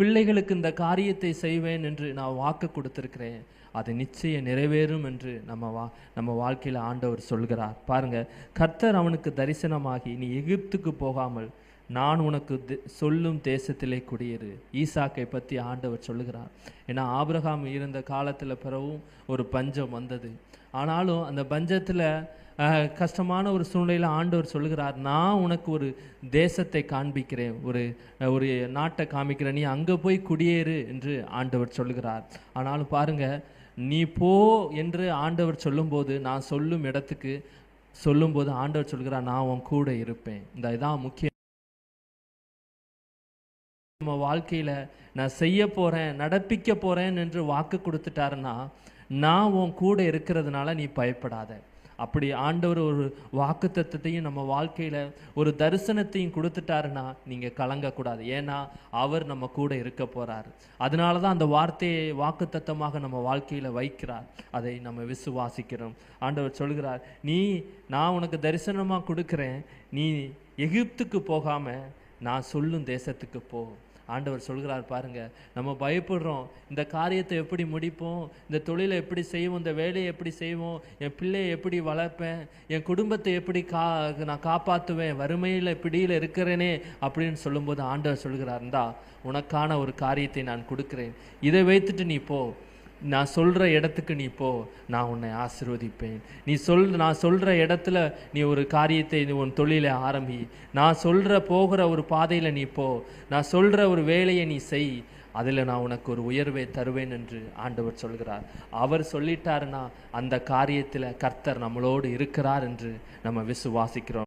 பிள்ளைகளுக்கு இந்த காரியத்தை செய்வேன் என்று நான் வாக்கு கொடுத்திருக்கிறேன், அது நிச்சயம் நிறைவேறும் என்று நம்ம வாழ்க்கையில் ஆண்டவர் சொல்கிறார். பாருங்க, கர்த்தர் அவனுக்கு தரிசனமாகி, நீ எகிப்துக்கு போகாமல் நான் உனக்கு சொல்லும் தேசத்திலே குடியேறு. ஈசாக்கை பற்றி ஆண்டவர் சொல்லுகிறார். ஏன்னா ஆபிரகாம் இருந்த காலத்தில் பிறகும் ஒரு பஞ்சம் வந்தது. ஆனாலும் அந்த பஞ்சத்தில் கஷ்டமான ஒரு சூழ்நிலையில் ஆண்டவர் சொல்லுகிறார், நான் உனக்கு ஒரு தேசத்தை காண்பிக்கிறேன், ஒரு நாட்டை காமிக்கிறேன், நீ அங்கே போய் குடியேறு என்று ஆண்டவர் சொல்லுகிறார். ஆனாலும் பாருங்க, நீ போ என்று ஆண்டவர் சொல்லும்போது, நான் சொல்லும் இடத்துக்கு சொல்லும்போது ஆண்டவர் சொல்கிறார், நான் உன் கூட இருப்பேன். இதான் முக்கியம். நம்ம வாழ்க்கையில் நான் செய்ய போகிறேன், நடப்பிக்க போகிறேன் என்று வாக்கு கொடுத்துட்டாருன்னா, நான் உன் கூட இருக்கிறதுனால நீ பயப்படாத. அப்படி ஆண்டவர் ஒரு வாக்கு தத்துவத்தையும் நம்ம வாழ்க்கையில் ஒரு தரிசனத்தையும் கொடுத்துட்டாருன்னா நீங்கள் கலங்கக்கூடாது. ஏன்னா அவர் நம்ம கூட இருக்க போகிறார். அதனால தான் அந்த வார்த்தையை வாக்கு தத்தமாக நம்ம வாழ்க்கையில் வைக்கிறார். அதை நம்ம விசுவாசிக்கிறோம். ஆண்டவர் சொல்கிறார், நான் உனக்கு தரிசனமாக கொடுக்குறேன், நீ எகிப்துக்கு போகாமல் நான் சொல்லும் தேசத்துக்கு போ. ஆண்டவர் சொல்கிறார். பாருங்க, நம்ம பயப்படுறோம், இந்த காரியத்தை எப்படி முடிப்போம், இந்த தொழிலை எப்படி செய்வோம், இந்த வேலையை எப்படி செய்வோம், என் பிள்ளையை எப்படி வளர்ப்பேன், என் குடும்பத்தை எப்படி நான் காப்பாற்றுவேன், வறுமையில் பிடியில் இருக்கிறேனே அப்படின்னு சொல்லும்போது ஆண்டவர் சொல்கிறார், இந்தா உனக்கான ஒரு காரியத்தை நான் கொடுக்குறேன், இதை வைத்துட்டு நீ போ, நான் சொல்கிற இடத்துக்கு நீ போ, நான் உன்னை ஆசீர்வதிப்பேன். நான் சொல்கிற இடத்துல நீ ஒரு காரியத்தை, நீ உன் தொழிலை ஆரம்பி, நான் போகிற ஒரு பாதையில் நீ போ, நான் சொல்கிற ஒரு வேலையை நீ செய், அதில் நான் உனக்கு ஒரு உயர்வை தருவேன் என்று ஆண்டவர் சொல்கிறார். அவர் சொல்லிட்டாருன்னா அந்த காரியத்தில் கர்த்தர் நம்மளோடு இருக்கிறார் என்று நம்ம விசுவாசிக்கிறோம்.